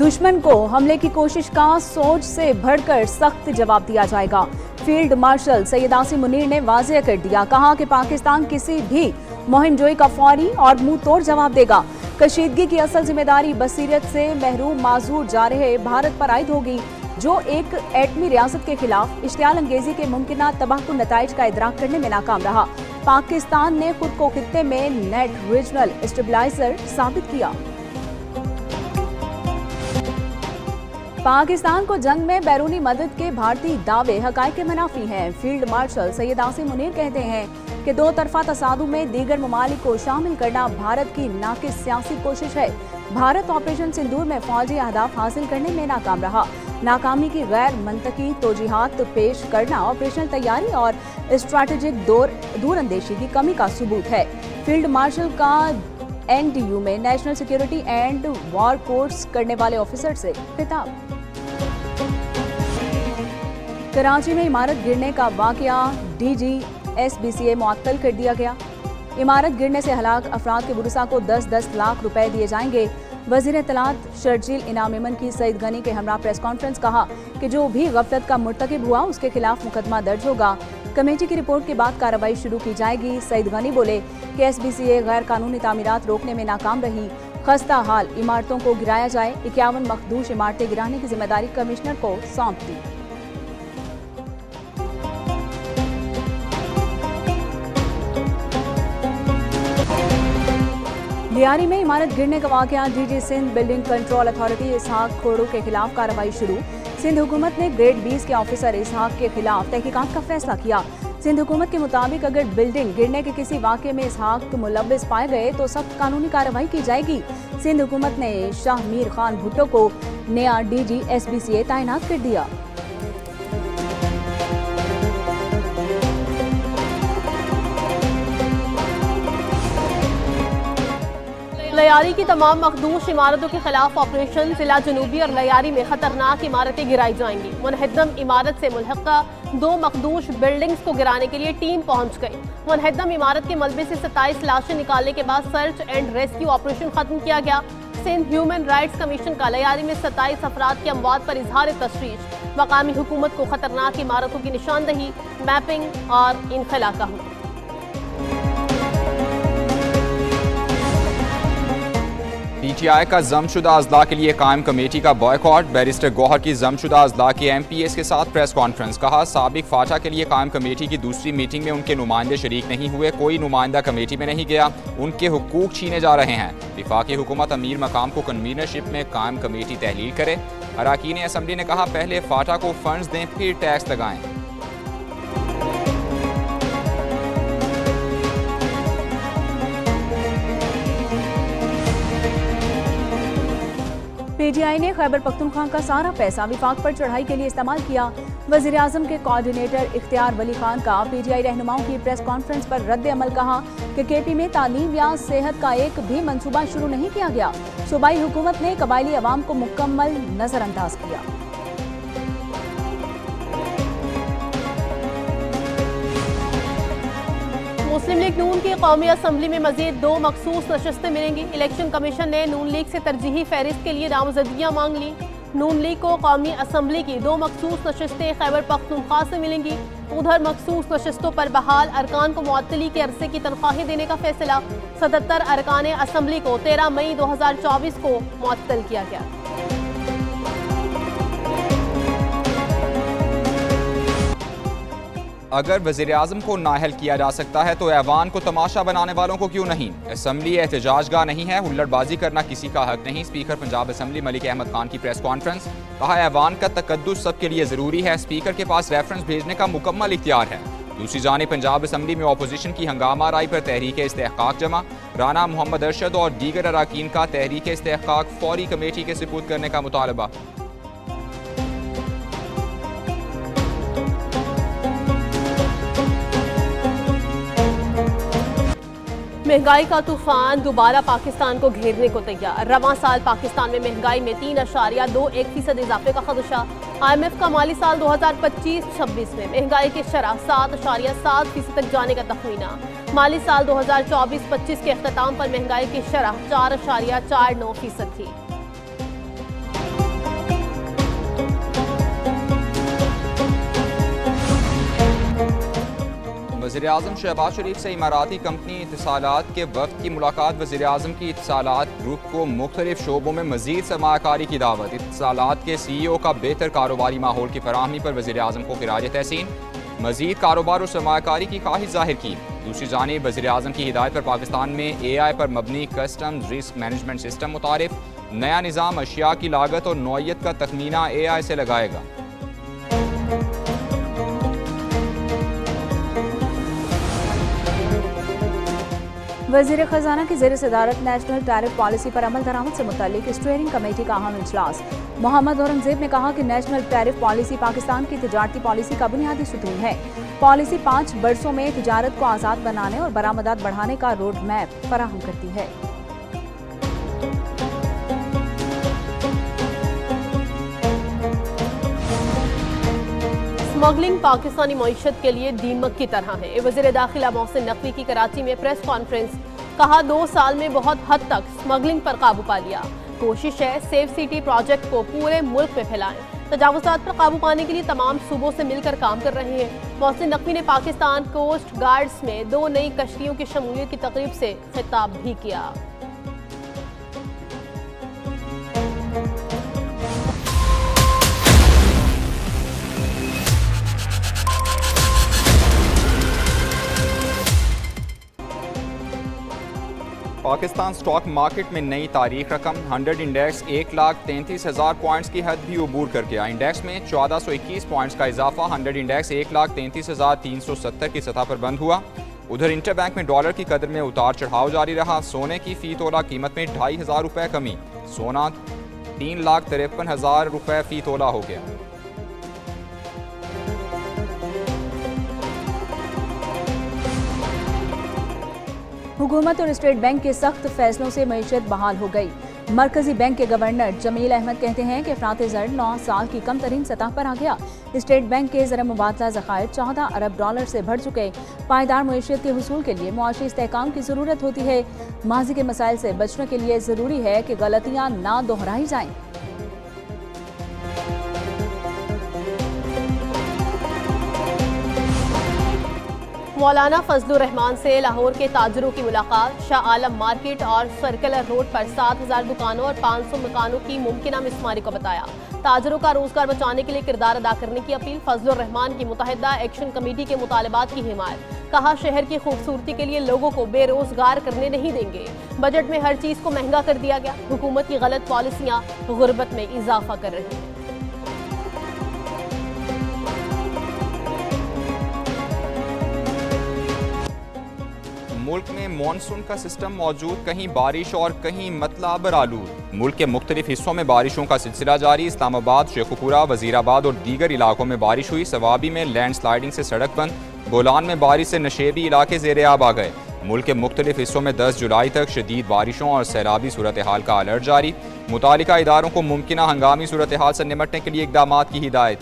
दुश्मन को हमले की कोशिश का सोच से बढ़कर सख्त जवाब दिया जाएगा। फील्ड मार्शल सैयद आसिम मुनीर ने वाज़ेह कर दिया, कहा कि पाकिस्तान किसी भी मुहिमजोई का फौरी और मुंह तोड़ जवाब देगा। कशीदगी की असल जिम्मेदारी बसीरत से महरूम माजूर जा रहे भारत पर आयद होगी, जो एक एटमी रियासत के खिलाफ इश्तियाल अंगेजी के मुमकिन तबाहकुन नताइज का इदराक करने में नाकाम रहा। पाकिस्तान ने खुद को खित्ते में नेट रीजनल स्टेबलाइजर साबित किया। पाकिस्तान को जंग में बैरूनी मदद के भारतीय दावे हकायक के मुनाफी हैं। फील्ड मार्शल सैयद आसिम मुनीर कहते हैं कि दो तरफा तसादुम में दीगर ममालिक को शामिल करना भारत की नाकिस सियासी कोशिश है। भारत ऑपरेशन सिंदूर में फौजी अहदाफ हासिल करने में नाकाम रहा। नाकामी की गैर मंतकी तोजीहात पेश करना ऑपरेशनल तैयारी और स्ट्रैटेजिक दूरअंदेशी की कमी का सबूत है। फील्ड मार्शल का NDU में national security and war course करने वाले ऑफिसर से खिताब। कराची में इमारत गिरने का वाकया DG SBCA मुअत्तल कर दिया गया। इमारत गिरने से हलाक अफराद के बुरुसा को 10-10 लाख रुपए दिए जाएंगे। वजीर इत्तलात शर्जील इनाम मेमन की सईद गनी के हमरा प्रेस कॉन्फ्रेंस कहा कि जो भी गफलत का मुर्तकिब हुआ उसके खिलाफ मुकदमा दर्ज होगा। कमेटी की रिपोर्ट के बाद कार्रवाई शुरू की जाएगी। सईद गनी बोले कि SBCA गैर कानूनी तामीरात रोकने में नाकाम रही। खस्ता हाल इमारतों को गिराया जाए। 51 मखदूश इमारतें गिराने की जिम्मेदारी कमिश्नर को सौंप दी। लियारी में इमारत गिरने का वाकया DG Sindh building control authority Ishaq Khodu के खिलाफ कार्रवाई शुरू। सिंध हुकूमत ने ग्रेड 20 के ऑफिसर इसहाक के खिलाफ तहकीकात का फैसला किया। सिंध हुकूमत के मुताबिक अगर बिल्डिंग गिरने के किसी वाक़े में इसहाक मुलव्विस पाए गए तो सख्त कानूनी कार्रवाई की जाएगी। सिंध हुकूमत ने शाह मीर खान भुट्टो को नया DG SBCA तैनात कर दिया। लियारी की तमाम मखदूश इमारतों के खिलाफ ऑपरेशन जिला जनूबी और लियारी में खतरनाक इमारतें गिराई जाएंगी। मुनहदम इमारत से मुल्हका 2 मखदूश बिल्डिंग्स को गिराने के लिए टीम पहुंच गई। मुनहदम इमारत के मलबे से 27 लाशें निकालने के बाद सर्च एंड रेस्क्यू ऑपरेशन खत्म किया गया। सिंध ह्यूमन राइट्स कमीशन का लियारी में 27 अफराद की अमवात पर इजहार तशवीश। मकामी हुकूमत को खतरनाक इमारतों की निशानदही, मैपिंग और इनखला का हुक्म। PTI का जमशुदा अजला के लिए कायम कमेटी का बॉयकॉट। बैरिस्टर गौहर की जमशुदा अजला के MPs के साथ प्रेस कॉन्फ्रेंस। कहा साबिक फाटा के लिए कायम कमेटी की दूसरी मीटिंग में उनके नुमाइंदे शरीक नहीं हुए। कोई नुमाइंदा कमेटी में नहीं गया। उनके हुकूक छीने जा रहे हैं। वफाकी हुकूमत अमीर मकाम को कन्वीनरशिप में कायम कमेटी तहलील करे। अराकीन असम्बली ने कहा पहले फाटा को फंड्स दें फिर टैक्स लगाएं। PTI ने खैबर पख्तूनख्वा का सारा पैसा विफाक पर चढ़ाई के लिए इस्तेमाल किया। वज़ीर आज़म के कोऑर्डिनेटर इख्तियार वली खान का PTI रहनुमाओं की प्रेस कॉन्फ्रेंस पर रद्द अमल। कहा कि KP में तालीम या सेहत का एक भी मंसूबा शुरू नहीं किया गया। सूबाई हुकूमत ने कबायली अवाम को मुकम्मल नजरअंदाज किया। मुस्लिम लीग नून की कौमी असम्बली में मजीद 2 मखसूस नशस्तें मिलेंगी। इलेक्शन कमीशन ने नून लीग से तरजीही फहरिस्त के लिए नामजदगियाँ मांग ली। नून लीग को कौमी असम्बली की 2 मखसूस नशस्तें खैबर पख्तूनख्वा से मिलेंगी। उधर मखसूस नशस्तों पर बहाल अरकान को मुअत्तली के अरसे की तनख्वाहें देने का फैसला। 77 अरकान असम्बली को 13 मई 2024 को मुअत्तल किया गया। अगर वज़ीर आज़म को नाअहल किया जा सकता है तो ऐवान को तमाशा बनाने वालों को क्यों नहीं। असम्बली एहतजाजगाह नहीं है, हुल्लड़बाजी करना किसी का हक नहीं। स्पीकर पंजाब असम्बली मलिक अहमद खान की प्रेस कॉन्फ्रेंस। कहा ऐवान का तकद्दुस सबके लिए ज़रूरी है। स्पीकर के पास रेफरेंस भेजने का मुकम्मल इख्तियार है। दूसरी जानिब पंजाब असम्बली में अपोजिशन की हंगामा राय पर तहरीक इस्तेहकाक जमा। राना मोहम्मद अरशद और दीगर अराकीन का तहरीक इस्तेहकाक फौरी कमेटी के सुपुर्द करने का मुतालबा। महंगाई का तूफान दोबारा पाकिस्तान को घेरने को तैयार। रवां साल पाकिस्तान में महंगाई में 3.21% इजाफे का खदशा। IMF का माली साल 2025-26 में महंगाई की शरह 7.7% तक जाने का तखमीना। माली साल 2024-25 के अख्ताम पर महंगाई की शरह 4.49% थी। वज़ीर-ए-आज़म शहबाज शरीफ से इमाराती कंपनी इत्तिसालात के वक्त की मुलाकात। वज़ीर-ए-आज़म की इत्तिसालात ग्रुप को मुख्तलिफ शोबों में मज़ीद सरमायाकारी की दावत। इत्तिसालात के CEO का बेहतर कारोबारी माहौल की फराहमी पर वज़ीर-ए-आज़म को खिराज तहसीन। मज़ीद कारोबार और सरमायाकारी की ख्वाहिश जाहिर की। दूसरी जानिब वज़ीर-ए-आज़म की हिदायत पर पाकिस्तान में AI पर मबनी कस्टम्स रिस्क मैनेजमेंट सिस्टम मुतारिफ। नया निज़ाम अशिया की लागत और नौइयत का तखमीना AI से लगाएगा। वज़ीर ख़जाना की ज़ेर सदारत नेशनल टैरिफ पॉलिसी पर अमल दरामद से मुताल्लिक स्टीयरिंग कमेटी का अहम इजलास। मोहम्मद औरंगज़ेब ने कहा कि नेशनल टैरिफ पॉलिसी पाकिस्तान की तिजारती पॉलिसी का बुनियादी सुतून है। पॉलिसी 5 बरसों में तिजारत को आज़ाद बनाने और बरामदात बढ़ाने का रोड मैप फराहम करती है। स्मगलिंग पाकिस्तानी मईशत के लिए दीमक की तरह है। वज़ीर दाखिला मोहसिन नकवी की कराची में प्रेस कॉन्फ्रेंस। कहा 2 साल में बहुत हद तक स्मगलिंग पर काबू पा लिया। कोशिश है सेफ सिटी प्रोजेक्ट को पूरे मुल्क में फैलाएं। तजावुज़ात पर काबू पाने के लिए तमाम सूबों से मिलकर काम कर रहे हैं। मोहसिन नकवी ने पाकिस्तान कोस्ट गार्ड्स में 2 नई कश्तियों की शमूलियत की तकरीब से खिताब भी किया। पाकिस्तान स्टॉक मार्केट में नई तारीख रकम। 100 इंडेक्स 1,33,000 पॉइंट्स की हद भी अबूर कर गया। इंडेक्स में 1421 पॉइंट्स का इजाफा। 100 इंडेक्स 1,33,370 की सतह पर बंद हुआ। उधर इंटर बैंक में डॉलर की कदर में उतार चढ़ाव जारी रहा। सोने की फी तोला कीमत में 2,500 रुपये कमी। सोना 3,53,000 रुपये फी तोला हो गया। हुकूमत और स्टेट बैंक के सख्त फैसलों से मईशत बहाल हो गई। मरकजी बैंक के गवर्नर जमील अहमद कहते हैं कि अफरात ज़र 9 साल की कम तरीन सतह पर आ गया। स्टेट बैंक के ज़र मुबादला ज़खायर 14 अरब डॉलर से बढ़ चुके। पायदार मईशत के हुसूल के लिए मुआशी इस्तेहकाम की ज़रूरत होती है। माजी के मसाइल से बचने के लिए ज़रूरी है कि गलतियाँ ना दोहराई जाएं। मौलाना फजलुर रहमान से लाहौर के ताजरों की मुलाकात। शाह आलम मार्केट और सर्कुलर रोड पर 7,000 दुकानों और 500 मकानों की मुमकिना मिसमारी को बताया। ताजरों का रोजगार बचाने के लिए किरदार अदा करने की अपील। फजलुर रहमान की मुतहदा एक्शन कमेटी के मुतालबात की हिमायत। कहा शहर की खूबसूरती के लिए लोगों को बेरोजगार करने नहीं देंगे। बजट में हर चीज को महंगा कर दिया गया। हुकूमत की गलत पॉलिसियां गुर्बत में इजाफा कर रही हैं। मुल्क में मानसून का सिस्टम मौजूद, कहीं बारिश और कहीं मतलाबर आलूद। मुल्क के मुख्तलिफ हिस्सों में बारिशों का सिलसिला जारी। इस्लामाबाद, शेखुपुरा, वजीराबाद और दीगर इलाकों में बारिश हुई। सवाबी में लैंड स्लाइडिंग से सड़क बंद। गोलान में बारिश से नशेबी इलाके ज़ेर आब आ गए। मुल्क के मुख्तलिफ हिस्सों में 10 जुलाई तक शदीद बारिशों और सैलाबी सूरत हाल का अलर्ट जारी। मुतालिका इदारों को मुमकिन हंगामी सूरत हाल से निपटने के लिए इकदामात की हिदायत।